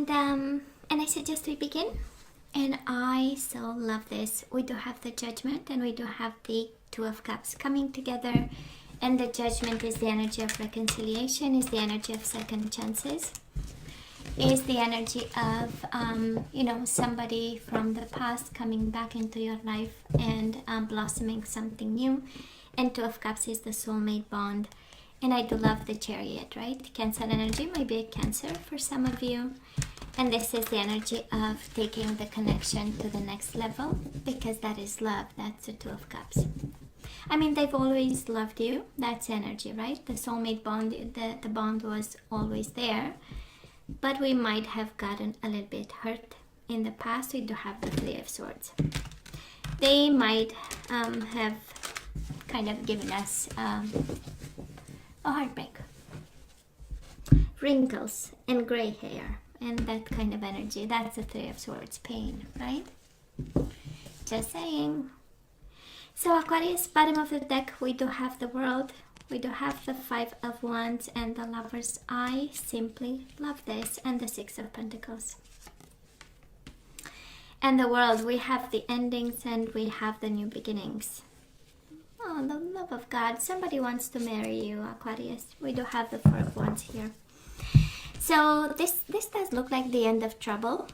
And I suggest we begin. And I so love this. We do have the Judgment and we do have the Two of Cups coming together. And the Judgment is the energy of reconciliation, is the energy of second chances, is the energy of, somebody from the past coming back into your life and blossoming something new. And Two of Cups is the soulmate bond. And I do love the Chariot, right? Cancer energy might be a Cancer for some of you. And this is the energy of taking the connection to the next level, because that is love. That's the Two of Cups. I mean, they've always loved you. That's energy, right? The soulmate bond, the bond was always there. But we might have gotten a little bit hurt in the past. We do have the Three of Swords. They might have kind of given us a heartbreak. Wrinkles and gray hair. And that kind of energy, that's the Three of Swords, pain, right? Just saying. So Aquarius, bottom of the deck, we do have the World. We do have the Five of Wands and the Lovers. I simply love this. And the Six of Pentacles. And the World, we have the endings and we have the new beginnings. Oh, the love of God. Somebody wants to marry you, Aquarius. We do have the Four of Wands here. So this does look like the end of trouble.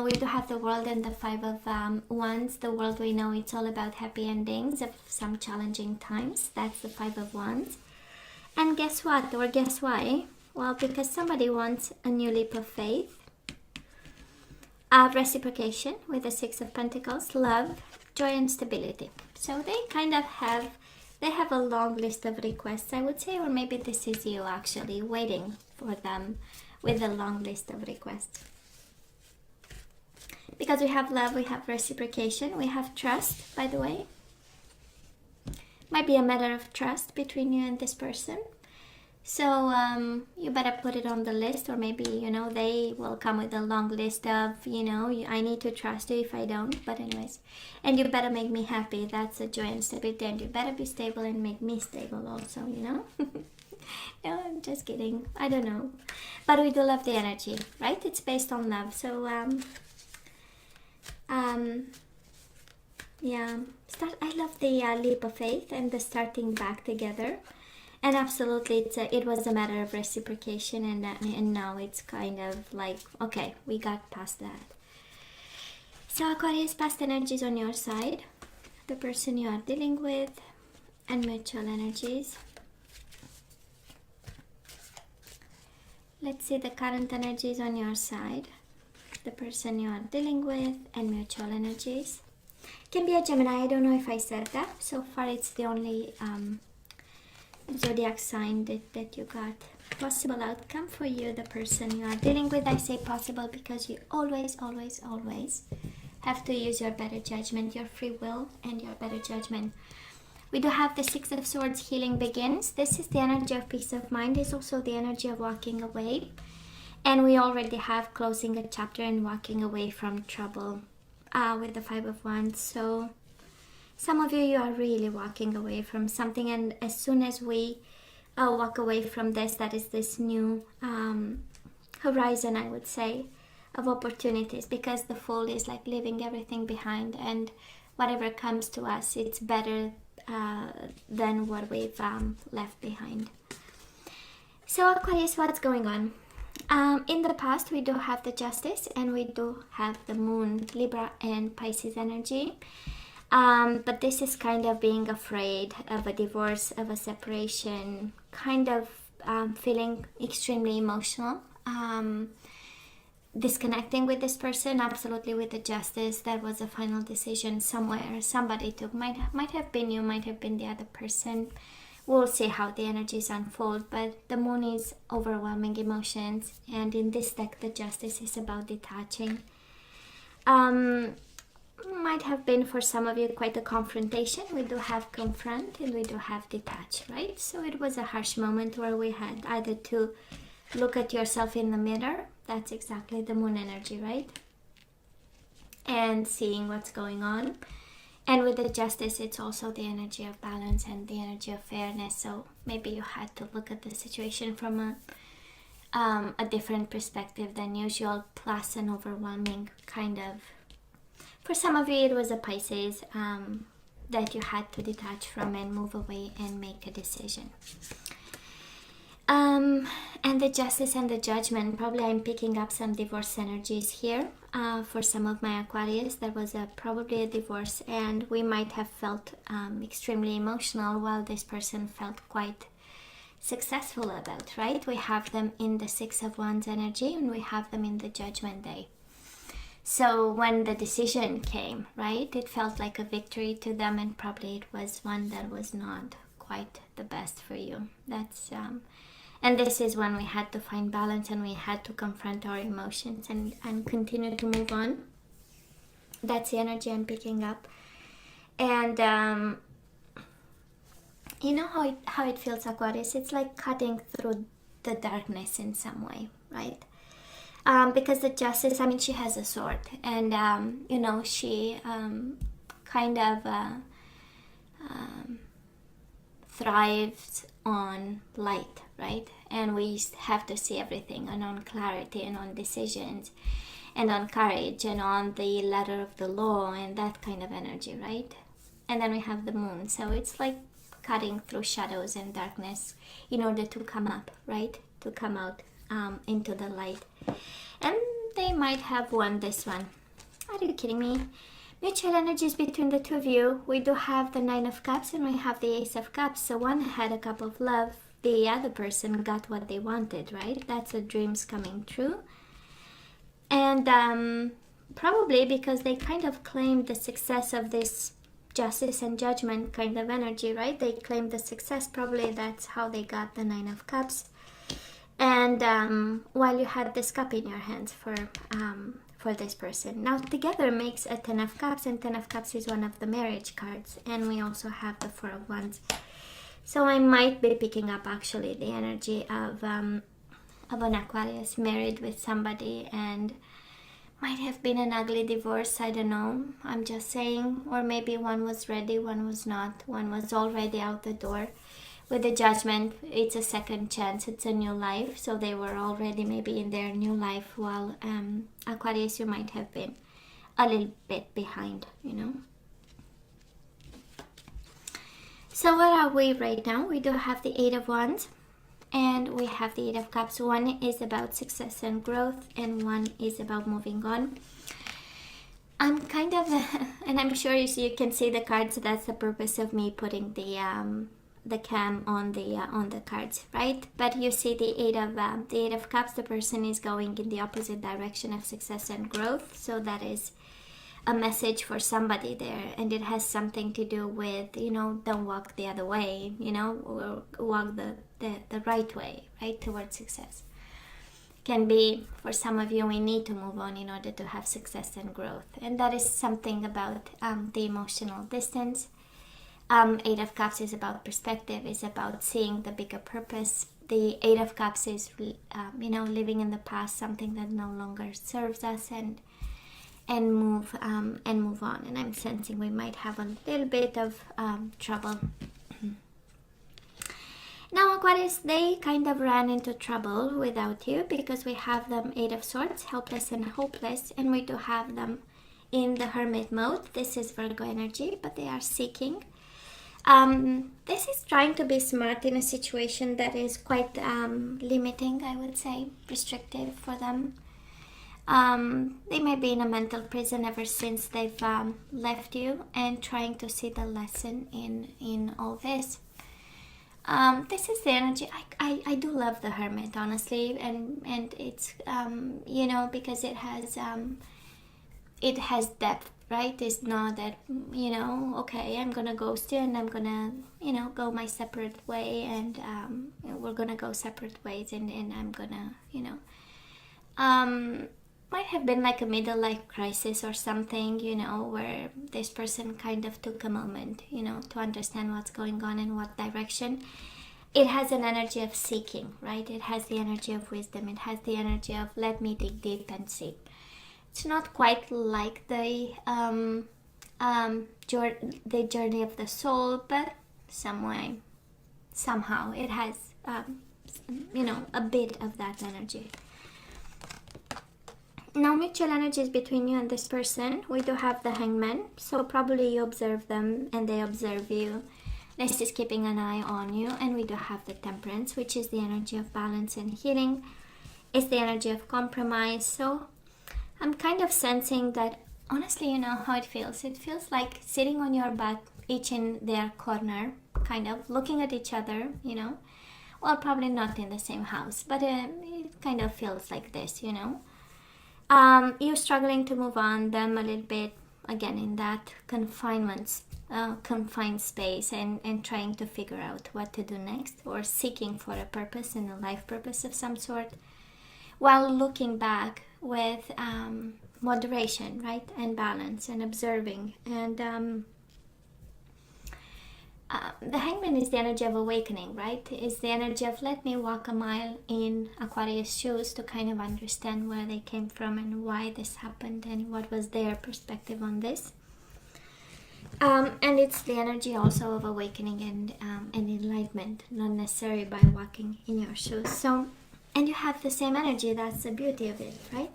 We do have the World and the Five of Wands. The World, we know it's all about happy endings of some challenging times. That's the Five of Wands. And guess what? Or guess why? Well, because somebody wants a new leap of faith. Reciprocation with the Six of Pentacles. Love, joy and stability. So they kind of have a long list of requests, I would say. Or maybe this is you actually waiting for them with a long list of requests. Because we have love, we have reciprocation, we have trust, by the way. Might be a matter of trust between you and this person. So you better put it on the list, or maybe, they will come with a long list of, I need to trust you if I don't. But anyways, and you better make me happy. That's a joy and stability. And you better be stable and make me stable also, No, I'm just kidding. I don't know. But we do love the energy, right? It's based on love. So, yeah. I love the leap of faith and the starting back together. And absolutely, it was a matter of reciprocation. And now it's kind of like, okay, we got past that. So, Aquarius, past energies on your side. The person you are dealing with. And mutual energies. Let's see the current energies on your side, the person you are dealing with, and mutual energies. Can be a Gemini. I don't know if I said that. So far, it's the only zodiac sign that you got. Possible outcome for you, the person you are dealing with. I say possible because you always, always, always have to use your better judgment, your free will, and your better judgment. We do have the Six of Swords, healing begins. This is the energy of peace of mind. It's also the energy of walking away. And we already have closing a chapter and walking away from trouble with the Five of Wands. So some of you are really walking away from something. And as soon as we walk away from this, that is this new horizon, I would say, of opportunities. Because the Fool is like leaving everything behind. And whatever comes to us, it's better than what we've left behind. So Aquarius, what's going on? In the past, we do have the Justice and we do have the Moon, Libra and Pisces energy. But this is kind of being afraid of a divorce, of a separation, kind of feeling extremely emotional. Disconnecting with this person, absolutely, with the Justice. That was a final decision somewhere. Somebody took, might have been you, might have been the other person. We'll see how the energies unfold. But the Moon is overwhelming emotions, and in this deck, the Justice is about detaching. Might have been for some of you quite a confrontation. We do have confront and we do have detach, right? So it was a harsh moment where we had either to look at yourself in the mirror. That's exactly the Moon energy, right? And seeing what's going on. And with the Justice, it's also the energy of balance and the energy of fairness. So maybe you had to look at the situation from a different perspective than usual, plus an overwhelming kind of, for some of you it was a Pisces, that you had to detach from and move away and make a decision. And the Justice and the Judgment, probably I'm picking up some divorce energies here. For some of my Aquarius, there was probably a divorce, and we might have felt extremely emotional while this person felt quite successful about, right? We have them in the Six of Wands energy, and we have them in the Judgment Day. So when the decision came, right, it felt like a victory to them, and probably it was one that was not quite the best for you. That's and this is when we had to find balance, and we had to confront our emotions and continue to move on. That's the energy I'm picking up. And you know how it feels, Aquarius? It's like cutting through the darkness in some way, right? Because the Justice, I mean, she has a sword, and you know, she kind of thrives on light, right? And we have to see everything, and on clarity, and on decisions, and on courage, and on the letter of the law, and that kind of energy, right? And then we have the Moon, so it's like cutting through shadows and darkness in order to come up, right? To come out into the light. And they might have won this one. Are you kidding me? Mutual energies between the two of you. We do have the Nine of Cups, and we have the Ace of Cups. So one had a cup of love, the other person got what they wanted, right? That's the dreams coming true. And probably because they kind of claimed the success of this Justice and Judgment kind of energy, right? They claimed the success. Probably that's how they got the Nine of Cups. And while you had this cup in your hands for this person. Now together makes a Ten of Cups, and Ten of Cups is one of the marriage cards. And we also have the Four of Wands. So I might be picking up actually the energy of an Aquarius married with somebody, and might have been an ugly divorce, I don't know. I'm just saying. Or maybe one was ready, one was not. One was already out the door. With the Judgment, it's a second chance, it's a new life. So they were already maybe in their new life, while Aquarius, you might have been a little bit behind, you know. So where are we right now? We do have the Eight of Wands, and we have the Eight of Cups. One is about success and growth, and one is about moving on. I'm kind of, and I'm sure you can see the cards. That's the purpose of me putting the cam on the cards, right? But you see the Eight of Cups. The person is going in the opposite direction of success and growth. So that is a message for somebody there, and it has something to do with, you know, don't walk the other way, you know, or walk the right way, right, towards success. Can be, for some of you, we need to move on in order to have success and growth, and that is something about the emotional distance. Eight of Cups is about perspective, is about seeing the bigger purpose. The Eight of Cups is, you know, living in the past, something that no longer serves us, and move on. And I'm sensing we might have a little bit of trouble. Now Aquarius, they kind of ran into trouble without you, because we have them Eight of Swords, helpless and hopeless, and we do have them in the Hermit mode. This is Virgo energy, but they are seeking. This is trying to be smart in a situation that is quite limiting, I would say, restrictive for them. They may be in a mental prison ever since they've left you, and trying to see the lesson in all this. This is the energy. I do love the Hermit, honestly, and it's you know, because it has depth, right? It's not that, you know, okay, I'm gonna ghost you and I'm gonna, you know, go my separate way, and you know, we're gonna go separate ways, and I'm gonna, you know, might have been like a middle life crisis or something, you know, where this person kind of took a moment, you know, to understand what's going on and what direction. It has an energy of seeking, right? It has the energy of wisdom. It has the energy of let me dig deep and see. It's not quite like the journey of the soul, but somehow it has you know, a bit of that energy. Now, mutual energies between you and this person, we do have the Hangman. So probably you observe them and they observe you. This is keeping an eye on you. And we do have the Temperance, which is the energy of balance and healing. It's the energy of compromise. So I'm kind of sensing that, honestly, you know how it feels. It feels like sitting on your butt, each in their corner, kind of looking at each other, you know. Well, probably not in the same house, but it kind of feels like this, you know. You're struggling to move on, them a little bit, again, in that confined space and trying to figure out what to do next, or seeking for a purpose and a life purpose of some sort, while looking back with moderation, right, and balance and observing. And the Hangman is the energy of awakening, right? It's the energy of, let me walk a mile in Aquarius shoes to kind of understand where they came from and why this happened and what was their perspective on this. And it's the energy also of awakening and enlightenment, not necessarily by walking in your shoes. So, and you have the same energy. That's the beauty of it, right?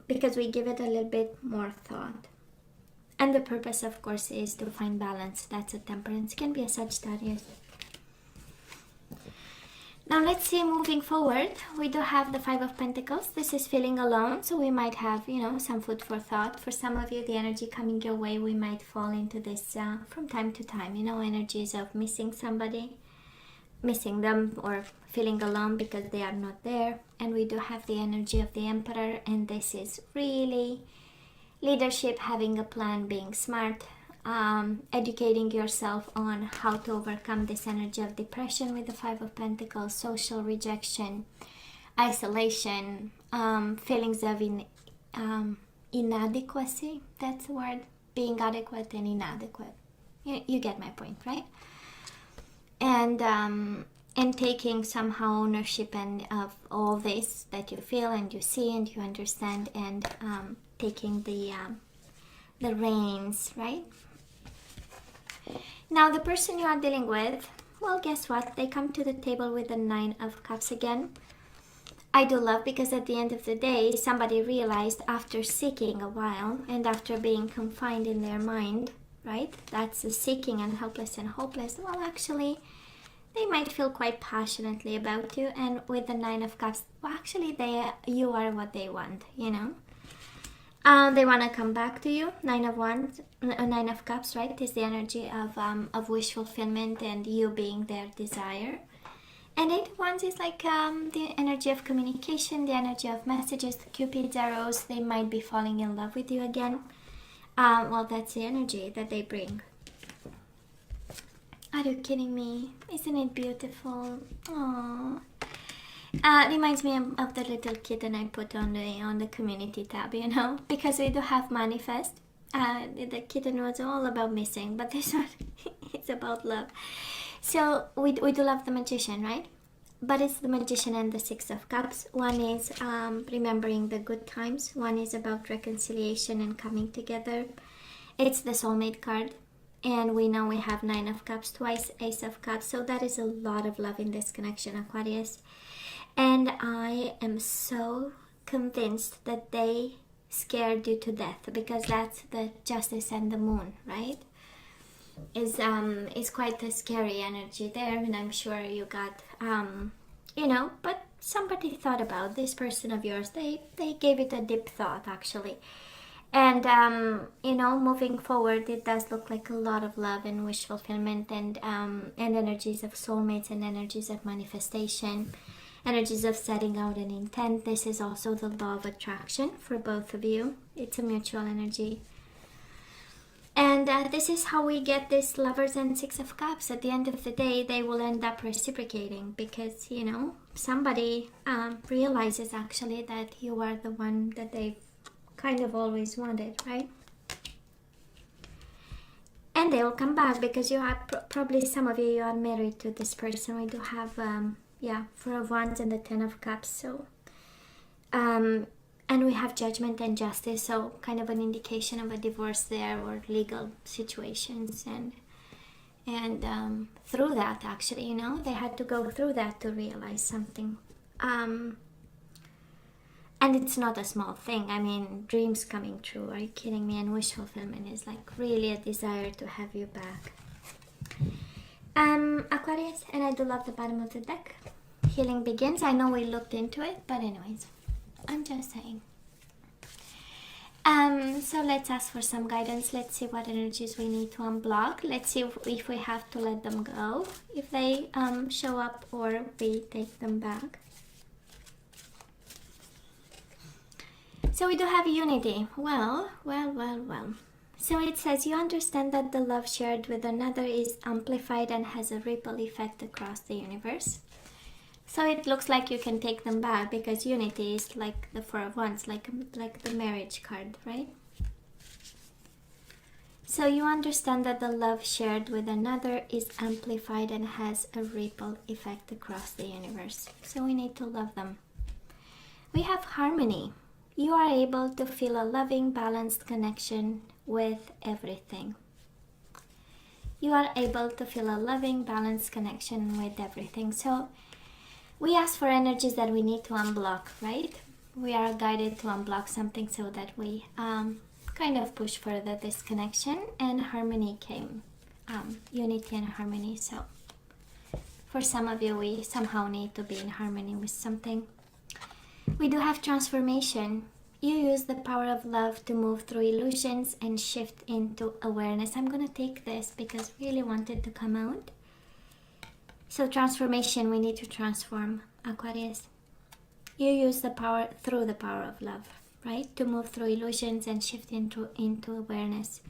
Because we give it a little bit more thought. And the purpose, of course, is to find balance. That's a Temperance. It can be a Sagittarius. Now let's see, moving forward, we do have the Five of Pentacles. This is feeling alone, so we might have, you know, some food for thought. For some of you, the energy coming your way, we might fall into this from time to time, you know, energies of missing somebody, missing them, or feeling alone because they are not there. And we do have the energy of the Emperor, and this is really leadership, having a plan, being smart, educating yourself on how to overcome this energy of depression with the Five of Pentacles, social rejection, isolation, feelings of inadequacy. That's the word, being adequate and inadequate. You get my point, right? And taking somehow ownership and of all this that you feel and you see and you understand, and taking the reins, right? Now, the person you are dealing with, well, guess what? They come to the table with the Nine of Cups again. I do love, because at the end of the day, somebody realized after seeking a while and after being confined in their mind, right? That's the seeking and helpless and hopeless. Well, actually, they might feel quite passionately about you, and with the Nine of Cups, well, actually, you are what they want, you know. They want to come back to you. Nine of Cups, right, is the energy of wish fulfillment and you being their desire. And Eight of Wands is like the energy of communication, the energy of messages, Cupid's arrows. They might be falling in love with you again. Well, that's the energy that they bring. Are you kidding me? Isn't it beautiful? Aww. Reminds me of the little kitten I put on the community tab, you know, because we do have manifest. The kitten was all about missing, but this one it's about love. So we do love the Magician, right? But it's the Magician and the Six of Cups. One is remembering the good times. One is about reconciliation and coming together. It's the Soulmate card. And we know we have Nine of Cups, twice Ace of Cups. So that is a lot of love in this connection, Aquarius. And I am so convinced that they scared you to death, because that's the Justice and the Moon, right? Is quite a scary energy there, and I'm sure you got you know, but somebody thought about this person of yours. They gave it a deep thought, actually. And you know, moving forward, it does look like a lot of love and wish fulfillment, and energies of soulmates and energies of manifestation, energies of setting out an intent. This is also the law of attraction for both of you. It's a mutual energy. And this is how we get this Lovers and Six of Cups. At the end of the day, they will end up reciprocating, because, you know, somebody realizes actually that you are the one that they've kind of always wanted, right? And they will come back, because you are probably, some of you are married to this person. We do have Four of Wands and the Ten of Cups. So and we have Judgment and Justice, so kind of an indication of a divorce there, or legal situations. And through that, actually, you know, they had to go through that to realize something. And it's not a small thing. I mean, dreams coming true, are you kidding me? And wish fulfillment is like really a desire to have you back. Aquarius, and I do love the bottom of the deck. Healing begins. I know we looked into it, but anyways, I'm just saying. So let's ask for some guidance. Let's see what energies we need to unblock. Let's see if we have to let them go, if they show up, or we take them back. So we do have unity. Well. So it says you understand that the love shared with another is amplified and has a ripple effect across the universe. So it looks like you can take them back, because unity is like the Four of Wands, like the marriage card, right? So you understand that the love shared with another is amplified and has a ripple effect across the universe. So we need to love them. We have harmony. You are able to feel a loving, balanced connection with everything. You are able to feel a loving, balanced connection with everything. So we ask for energies that we need to unblock, right? We are guided to unblock something so that we kind of push further this connection, and harmony came. Unity and harmony. So for some of you, we somehow need to be in harmony with something. We do have transformation. You use the power of love to move through illusions and shift into awareness. I'm going to take this because I really wanted to come out. So transformation, we need to transform, Aquarius. You use the power through the power of love, right? To move through illusions and shift into awareness.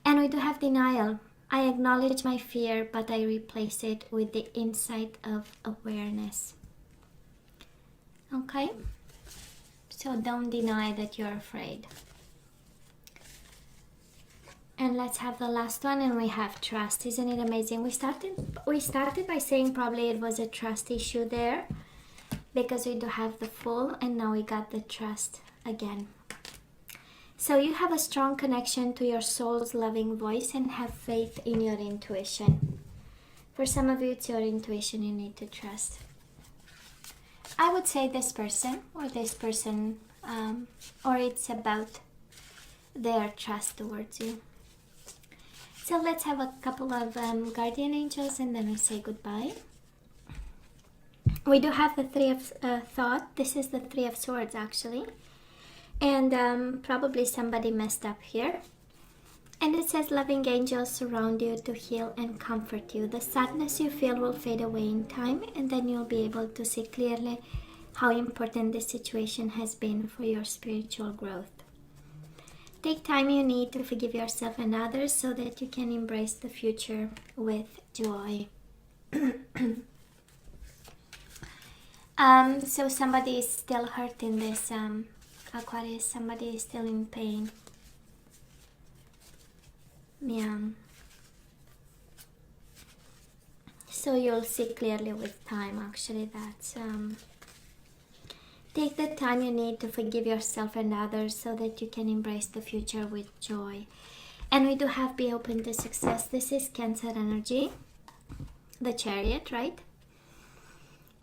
And we do have denial. I acknowledge my fear, but I replace it with the insight of awareness. Okay? So don't deny that you're afraid. And let's have the last one, and we have trust. Isn't it amazing? We started by saying probably it was a trust issue there, because we do have the Fool, and now we got the trust again. So you have a strong connection to your soul's loving voice and have faith in your intuition. For some of you, it's your intuition you need to trust. I would say this person, or it's about their trust towards you. So let's have a couple of guardian angels, and then we say goodbye. We do have the Three of Thought. This is the Three of Swords, actually. And probably somebody messed up here. And it says, loving angels surround you to heal and comfort you. The sadness you feel will fade away in time, and then you'll be able to see clearly how important this situation has been for your spiritual growth. Take time you need to forgive yourself and others so that you can embrace the future with joy. So somebody is still hurt in this, Aquarius. Somebody is still in pain. Yeah. So you'll see clearly with time, actually. That's take the time you need to forgive yourself and others so that you can embrace the future with joy. And we do have be open to success. This is Cancer energy, the Chariot, right?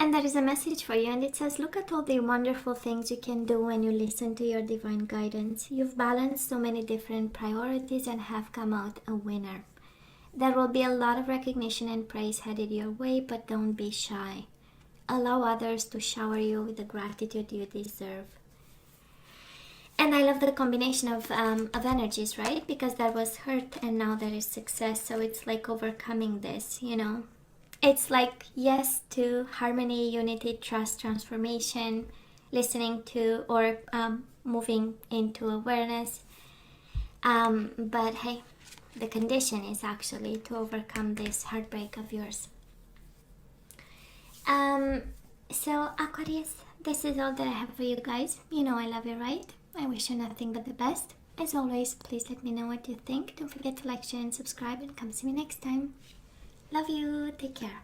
And there is a message for you, and it says, look at all the wonderful things you can do when you listen to your divine guidance. You've balanced so many different priorities and have come out a winner. There will be a lot of recognition and praise headed your way, but don't be shy. Allow others to shower you with the gratitude you deserve. And I love the combination of energies, right? Because there was hurt and now there is success. So it's like overcoming this, you know. It's like yes to harmony, unity, trust, transformation, listening to or moving into awareness. But hey, the condition is actually to overcome this heartbreak of yours. So Aquarius, this is all that I have for you guys. You know I love you, right? I wish you nothing but the best. As always, please let me know what you think. Don't forget to like, share, and subscribe, and come see me next time. Love you. Take care.